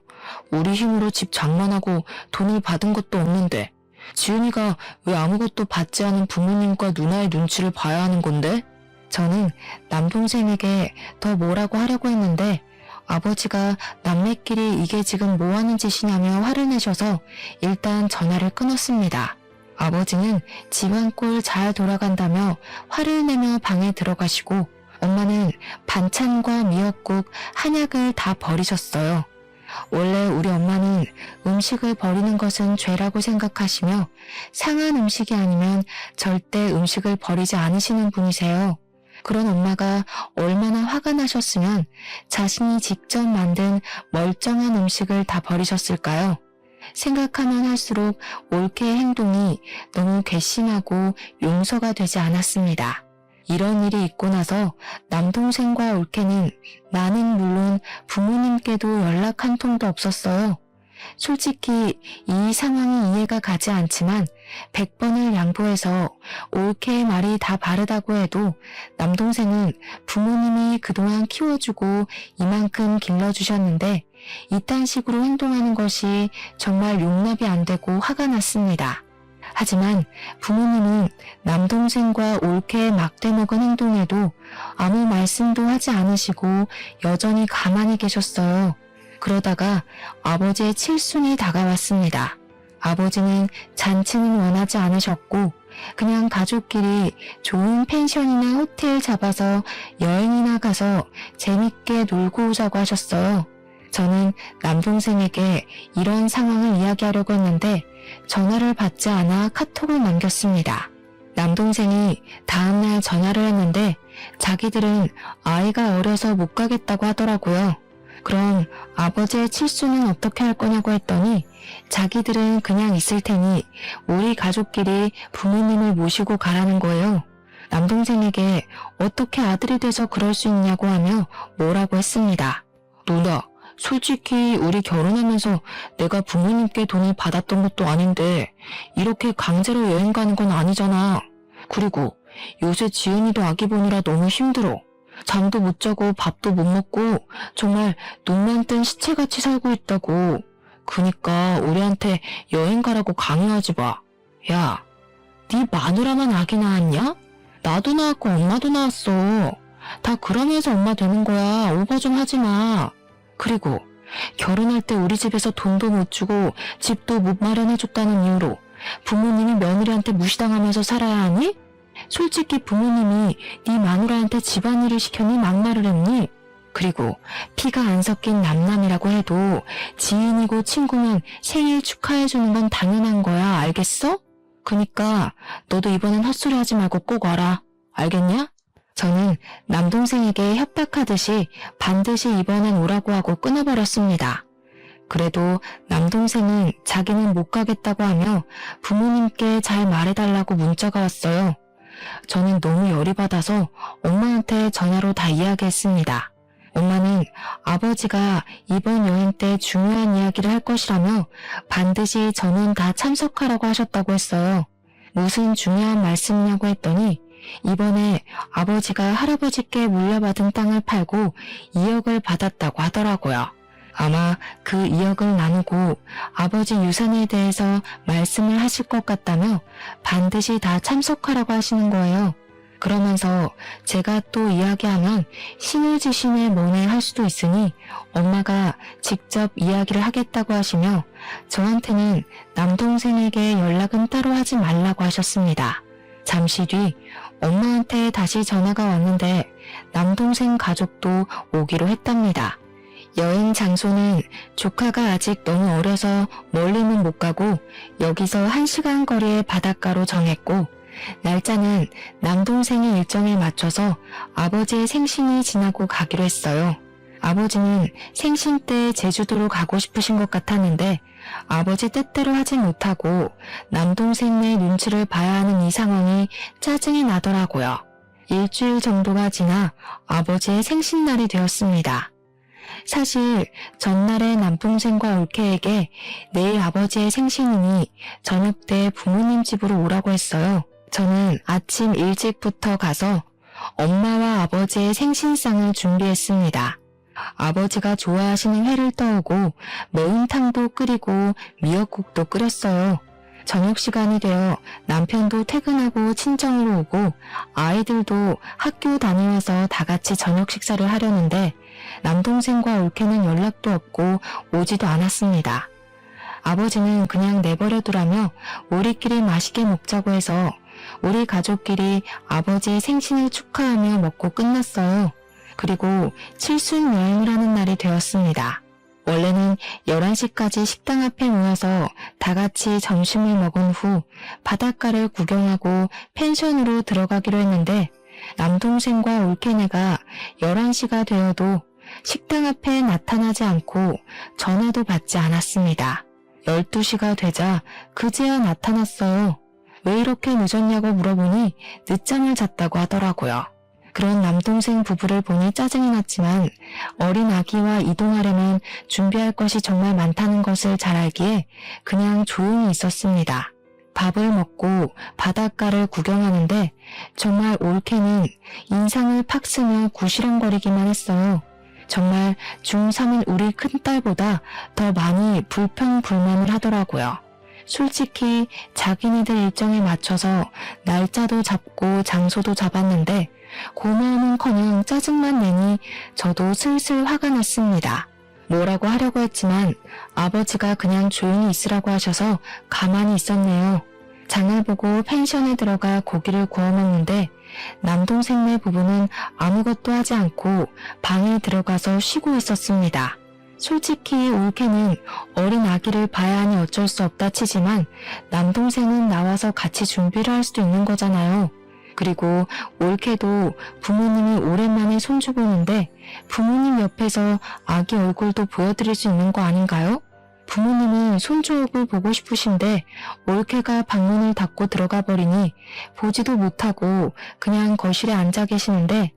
우리 힘으로 집 장만하고 돈을 받은 것도 없는데 지은이가 왜 아무것도 받지 않은 부모님과 누나의 눈치를 봐야 하는 건데? 저는 남동생에게 더 뭐라고 하려고 했는데 아버지가 남매끼리 이게 지금 뭐 하는 짓이냐며 화를 내셔서 일단 전화를 끊었습니다. 아버지는 집안 꼴 잘 돌아간다며 화를 내며 방에 들어가시고 엄마는 반찬과 미역국, 한약을 다 버리셨어요. 원래 우리 엄마는 음식을 버리는 것은 죄라고 생각하시며 상한 음식이 아니면 절대 음식을 버리지 않으시는 분이세요. 그런 엄마가 얼마나 화가 나셨으면 자신이 직접 만든 멀쩡한 음식을 다 버리셨을까요? 생각하면 할수록 올케의 행동이 너무 괘씸하고 용서가 되지 않았습니다. 이런 일이 있고 나서 남동생과 올케는 나는 물론 부모님께도 연락 한 통도 없었어요. 솔직히 이 상황이 이해가 가지 않지만 100번을 양보해서 올케의 말이 다 바르다고 해도 남동생은 부모님이 그동안 키워주고 이만큼 길러주셨는데 이딴 식으로 행동하는 것이 정말 용납이 안 되고 화가 났습니다. 하지만 부모님은 남동생과 올케의 막대먹은 행동에도 아무 말씀도 하지 않으시고 여전히 가만히 계셨어요. 그러다가 아버지의 칠순이 다가왔습니다. 아버지는 잔치는 원하지 않으셨고 그냥 가족끼리 좋은 펜션이나 호텔 잡아서 여행이나 가서 재밌게 놀고 오자고 하셨어요. 저는 남동생에게 이런 상황을 이야기하려고 했는데 전화를 받지 않아 카톡을 남겼습니다. 남동생이 다음날 전화를 했는데 자기들은 아이가 어려서 못 가겠다고 하더라고요. 그럼 아버지의 칠수는 어떻게 할 거냐고 했더니 자기들은 그냥 있을 테니 우리 가족끼리 부모님을 모시고 가라는 거예요. 남동생에게 어떻게 아들이 돼서 그럴 수 있냐고 하며 뭐라고 했습니다. 누나, 솔직히 우리 결혼하면서 내가 부모님께 돈을 받았던 것도 아닌데 이렇게 강제로 여행 가는 건 아니잖아. 그리고 요새 지은이도 아기 보느라 너무 힘들어. 잠도 못 자고 밥도 못 먹고 정말 눈만 뜬 시체같이 살고 있다고. 그니까 우리한테 여행 가라고 강요하지 마. 야, 네 마누라만 아기 낳았냐? 나도 낳았고 엄마도 낳았어. 다 그러면서 엄마 되는 거야. 오버 좀 하지 마. 그리고 결혼할 때 우리 집에서 돈도 못 주고 집도 못 마련해줬다는 이유로 부모님이 며느리한테 무시당하면서 살아야 하니? 솔직히 부모님이 네 마누라한테 집안일을 시켰니 막말을 했니? 그리고 피가 안 섞인 남남이라고 해도 지인이고 친구면 생일 축하해주는 건 당연한 거야. 알겠어? 그니까 너도 이번엔 헛소리 하지 말고 꼭 와라. 알겠냐? 저는 남동생에게 협박하듯이 반드시 이번엔 오라고 하고 끊어버렸습니다. 그래도 남동생은 자기는 못 가겠다고 하며 부모님께 잘 말해달라고 문자가 왔어요. 저는 너무 열이 받아서 엄마한테 전화로 다 이야기했습니다. 엄마는 아버지가 이번 여행 때 중요한 이야기를 할 것이라며 반드시 저는 다 참석하라고 하셨다고 했어요. 무슨 중요한 말씀이냐고 했더니 이번에 아버지가 할아버지께 물려받은 땅을 팔고 2억을 받았다고 하더라고요. 아마 그 2억을 나누고 아버지 유산에 대해서 말씀을 하실 것 같다며 반드시 다 참석하라고 하시는 거예요. 그러면서 제가 또 이야기하면 신의지신에 mon해할 수도 있으니 엄마가 직접 이야기를 하겠다고 하시며 저한테는 남동생에게 연락은 따로 하지 말라고 하셨습니다. 잠시 뒤 엄마한테 다시 전화가 왔는데 남동생 가족도 오기로 했답니다. 여행 장소는 조카가 아직 너무 어려서 멀리는 못 가고 여기서 1시간 거리의 바닷가로 정했고 날짜는 남동생의 일정에 맞춰서 아버지의 생신이 지나고 가기로 했어요. 아버지는 생신 때 제주도로 가고 싶으신 것 같았는데 아버지 뜻대로 하지 못하고 남동생의 눈치를 봐야 하는 이 상황이 짜증이 나더라고요. 일주일 정도가 지나 아버지의 생신날이 되었습니다. 사실 전날에 남동생과 올케에게 내일 아버지의 생신이니 저녁 때 부모님 집으로 오라고 했어요. 저는 아침 일찍부터 가서 엄마와 아버지의 생신상을 준비했습니다. 아버지가 좋아하시는 회를 떠오고 매운탕도 끓이고 미역국도 끓였어요. 저녁 시간이 되어 남편도 퇴근하고 친정으로 오고 아이들도 학교 다녀와서 다 같이 저녁 식사를 하려는데 남동생과 올케는 연락도 없고 오지도 않았습니다. 아버지는 그냥 내버려두라며 우리끼리 맛있게 먹자고 해서 우리 가족끼리 아버지의 생신을 축하하며 먹고 끝났어요. 그리고 칠순 여행을 하는 날이 되었습니다. 원래는 11시까지 식당 앞에 모여서 다 같이 점심을 먹은 후 바닷가를 구경하고 펜션으로 들어가기로 했는데 남동생과 올케네가 11시가 되어도 식당 앞에 나타나지 않고 전화도 받지 않았습니다. 12시가 되자 그제야 나타났어요. 왜 이렇게 늦었냐고 물어보니 늦잠을 잤다고 하더라고요. 그런 남동생 부부를 보니 짜증이 났지만 어린 아기와 이동하려면 준비할 것이 정말 많다는 것을 잘 알기에 그냥 조용히 있었습니다. 밥을 먹고 바닷가를 구경하는데 정말 올케는 인상을 팍 쓰며 구시렁거리기만 했어요. 정말 중3인 우리 큰딸보다 더 많이 불평불만을 하더라고요. 솔직히 자기네들 일정에 맞춰서 날짜도 잡고 장소도 잡았는데 고마움은커녕 짜증만 내니 저도 슬슬 화가 났습니다. 뭐라고 하려고 했지만 아버지가 그냥 조용히 있으라고 하셔서 가만히 있었네요. 장을 보고 펜션에 들어가 고기를 구워 먹는데 남동생네 부부는 아무것도 하지 않고 방에 들어가서 쉬고 있었습니다. 솔직히 올케는 어린 아기를 봐야 하니 어쩔 수 없다 치지만 남동생은 나와서 같이 준비를 할 수도 있는 거잖아요. 그리고 올케도 부모님이 오랜만에 손주 보는데 부모님 옆에서 아기 얼굴도 보여드릴 수 있는 거 아닌가요? 부모님은 손주 얼굴 보고 싶으신데 올케가 방문을 닫고 들어가 버리니 보지도 못하고 그냥 거실에 앉아 계시는데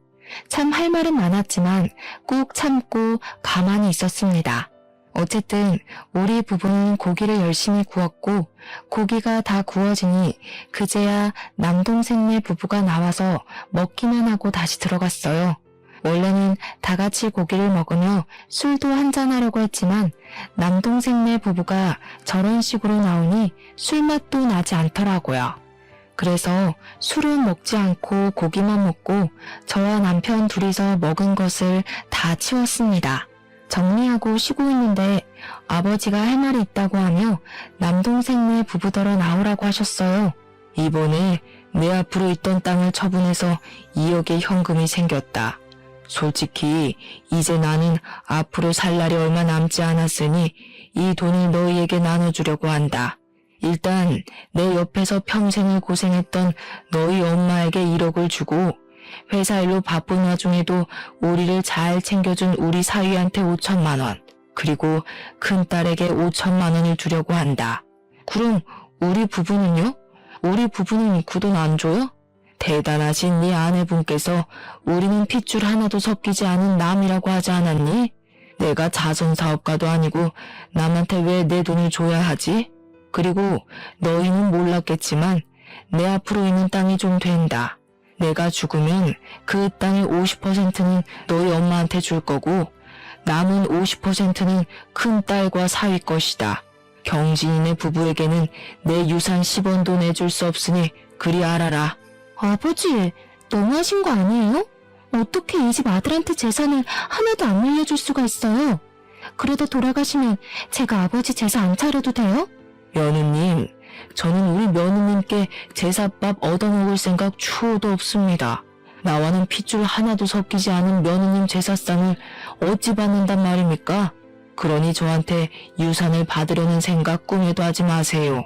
참 할 말은 많았지만 꾹 참고 가만히 있었습니다. 어쨌든 우리 부부는 고기를 열심히 구웠고 고기가 다 구워지니 그제야 남동생네 부부가 나와서 먹기만 하고 다시 들어갔어요. 원래는 다 같이 고기를 먹으며 술도 한잔하려고 했지만 남동생네 부부가 저런 식으로 나오니 술맛도 나지 않더라고요. 그래서 술은 먹지 않고 고기만 먹고 저와 남편 둘이서 먹은 것을 다 치웠습니다. 정리하고 쉬고 있는데 아버지가 할 말이 있다고 하며 남동생네 부부더러 나오라고 하셨어요. 이번에 내 앞으로 있던 땅을 처분해서 2억의 현금이 생겼다. 솔직히 이제 나는 앞으로 살 날이 얼마 남지 않았으니 이 돈을 너희에게 나눠주려고 한다. 일단 내 옆에서 평생을 고생했던 너희 엄마에게 1억을 주고 회사 일로 바쁜 와중에도 우리를 잘 챙겨준 우리 사위한테 5천만 원. 그리고 큰딸에게 5천만 원을 주려고 한다. 그럼 우리 부부는요? 우리 부부는 그 돈 안 줘요? 대단하신 네 아내분께서 우리는 핏줄 하나도 섞이지 않은 남이라고 하지 않았니? 내가 자선사업가도 아니고 남한테 왜 내 돈을 줘야 하지? 그리고 너희는 몰랐겠지만 내 앞으로 있는 땅이 좀 된다. 내가 죽으면 그 땅의 50%는 너희 엄마한테 줄 거고 남은 50%는 큰딸과 사위 것이다. 경진이네 부부에게는 내 유산 10원도 내줄 수 없으니 그리 알아라. 아버지, 너무하신 거 아니에요? 어떻게 이 집 아들한테 재산을 하나도 안 물려줄 수가 있어요? 그러다 돌아가시면 제가 아버지 제사 안 차려도 돼요? 며느님, 저는 우리 며느님께 제사밥 얻어먹을 생각 추호도 없습니다. 나와는 핏줄 하나도 섞이지 않은 며느님 제사상을 어찌 받는단 말입니까? 그러니 저한테 유산을 받으려는 생각 꿈에도 하지 마세요.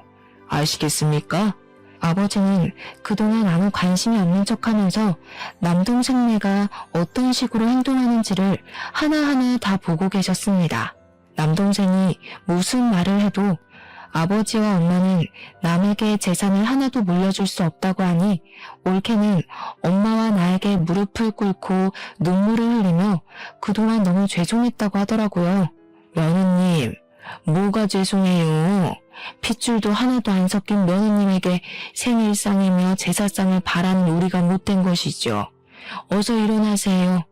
아시겠습니까? 아버지는 그동안 아무 관심이 없는 척하면서 남동생네가 어떤 식으로 행동하는지를 하나하나 다 보고 계셨습니다. 남동생이 무슨 말을 해도 아버지와 엄마는 남에게 재산을 하나도 물려줄 수 없다고 하니 올케는 엄마와 나에게 무릎을 꿇고 눈물을 흘리며 그동안 너무 죄송했다고 하더라고요. 며느님, 뭐가 죄송해요? 핏줄도 하나도 안 섞인 며느님에게 생일상이며 제사상을 바라는 우리가 못된 것이죠. 어서 일어나세요.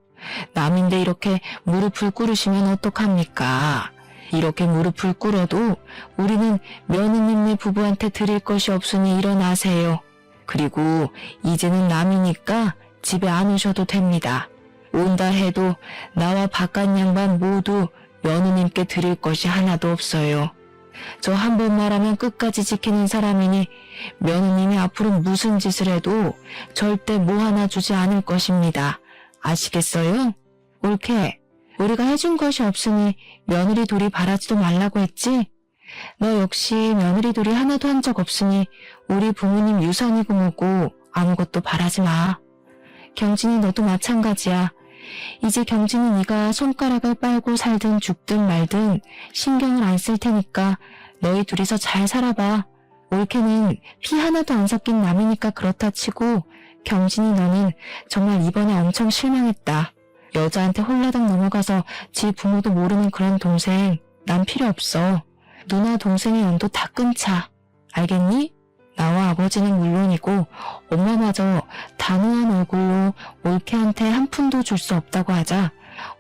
남인데 이렇게 무릎을 꿇으시면 어떡합니까? 이렇게 무릎을 꿇어도 우리는 며느님네 부부한테 드릴 것이 없으니 일어나세요. 그리고 이제는 남이니까 집에 안 오셔도 됩니다. 온다 해도 나와 바깥 양반 모두 며느님께 드릴 것이 하나도 없어요. 저 한 번 말하면 끝까지 지키는 사람이니 며느님이 앞으로 무슨 짓을 해도 절대 뭐 하나 주지 않을 것입니다. 아시겠어요? 올케, 우리가 해준 것이 없으니 며느리 둘이 바라지도 말라고 했지? 너 역시 며느리 둘이 하나도 한 적 없으니 우리 부모님 유산이고 뭐고 아무것도 바라지 마. 경진이 너도 마찬가지야. 이제 경진이 네가 손가락을 빨고 살든 죽든 말든 신경을 안 쓸 테니까 너희 둘이서 잘 살아봐. 올케는 피 하나도 안 섞인 남이니까 그렇다 치고 경진이 너는 정말 이번에 엄청 실망했다. 여자한테 홀라당 넘어가서 지 부모도 모르는 그런 동생 난 필요 없어. 누나 동생의 연도 다 끊자. 알겠니? 나와 아버지는 물론이고 엄마마저 단호한 얼굴로 올케한테 한 푼도 줄 수 없다고 하자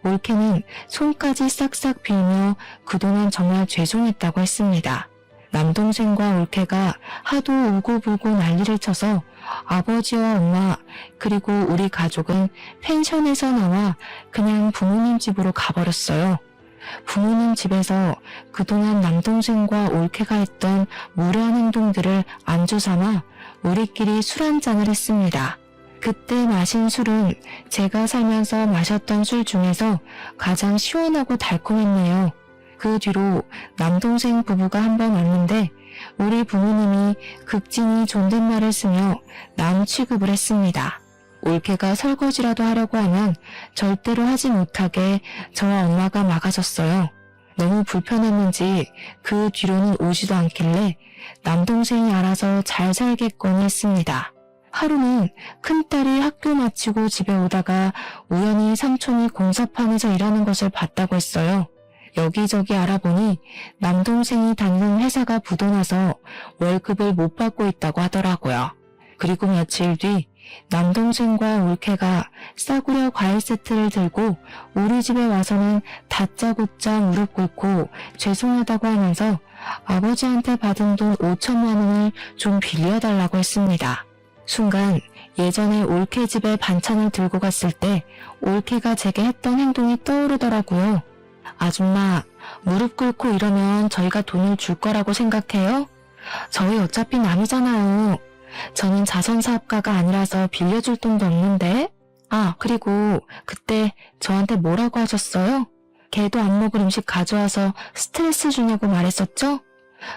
올케는 손까지 싹싹 빌며 그동안 정말 죄송했다고 했습니다. 남동생과 올케가 하도 울고불고 난리를 쳐서 아버지와 엄마 그리고 우리 가족은 펜션에서 나와 그냥 부모님 집으로 가버렸어요. 부모님 집에서 그동안 남동생과 올케가 했던 무례한 행동들을 안주 삼아 우리끼리 술 한잔을 했습니다. 그때 마신 술은 제가 살면서 마셨던 술 중에서 가장 시원하고 달콤했네요. 그 뒤로 남동생 부부가 한 번 왔는데 우리 부모님이 극진히 존댓말을 쓰며 남 취급을 했습니다. 올케가 설거지라도 하려고 하면 절대로 하지 못하게 저와 엄마가 막아섰어요. 너무 불편했는지 그 뒤로는 오지도 않길래 남동생이 알아서 잘 살겠거니 했습니다. 하루는 큰딸이 학교 마치고 집에 오다가 우연히 삼촌이 공사판에서 일하는 것을 봤다고 했어요. 여기저기 알아보니 남동생이 다니는 회사가 부도나서 월급을 못 받고 있다고 하더라고요. 그리고 며칠 뒤 남동생과 올케가 싸구려 과일 세트를 들고 우리 집에 와서는 다짜고짜 무릎 꿇고 죄송하다고 하면서 아버지한테 받은 돈 5천만 원을 좀 빌려달라고 했습니다. 순간 예전에 올케 집에 반찬을 들고 갔을 때 올케가 제게 했던 행동이 떠오르더라고요. 아줌마, 무릎 꿇고 이러면 저희가 돈을 줄 거라고 생각해요? 저희 어차피 남이잖아요. 저는 자선사업가가 아니라서 빌려줄 돈도 없는데. 아, 그리고 그때 저한테 뭐라고 하셨어요? 걔도 안 먹을 음식 가져와서 스트레스 주냐고 말했었죠?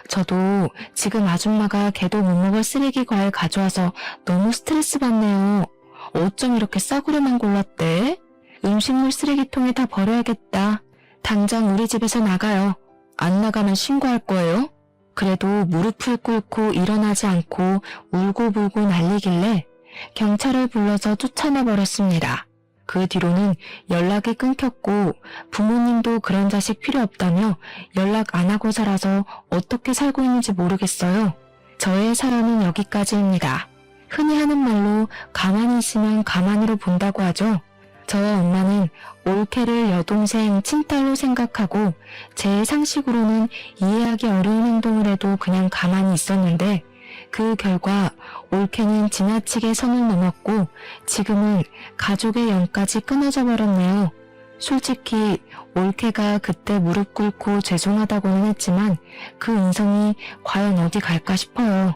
저도 지금 아줌마가 걔도 못 먹을 쓰레기 과일 가져와서 너무 스트레스 받네요. 어쩜 이렇게 싸구려만 골랐대? 음식물 쓰레기통에 다 버려야겠다. 당장 우리 집에서 나가요. 안 나가면 신고할 거예요? 그래도 무릎을 꿇고 일어나지 않고 울고불고 난리길래 경찰을 불러서 쫓아내 버렸습니다. 그 뒤로는 연락이 끊겼고 부모님도 그런 자식 필요 없다며 연락 안 하고 살아서 어떻게 살고 있는지 모르겠어요. 저의 사연은 여기까지입니다. 흔히 하는 말로 가만히 있으면 가만히로 본다고 하죠. 저와 엄마는 올케를 여동생, 친딸로 생각하고 제 상식으로는 이해하기 어려운 행동을 해도 그냥 가만히 있었는데 그 결과 올케는 지나치게 선을 넘었고 지금은 가족의 연까지 끊어져 버렸네요. 솔직히 올케가 그때 무릎 꿇고 죄송하다고는 했지만 그 인성이 과연 어디 갈까 싶어요.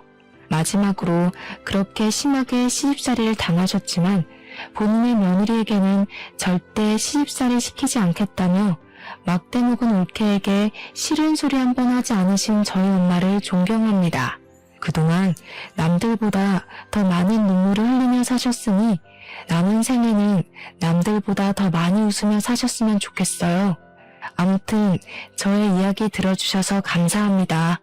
마지막으로 그렇게 심하게 시집살이를 당하셨지만 본인의 며느리에게는 절대 시집살이 시키지 않겠다며 막대먹은 올케에게 싫은 소리 한 번 하지 않으신 저희 엄마를 존경합니다. 그동안 남들보다 더 많은 눈물을 흘리며 사셨으니 남은 생에는 남들보다 더 많이 웃으며 사셨으면 좋겠어요. 아무튼 저의 이야기 들어주셔서 감사합니다.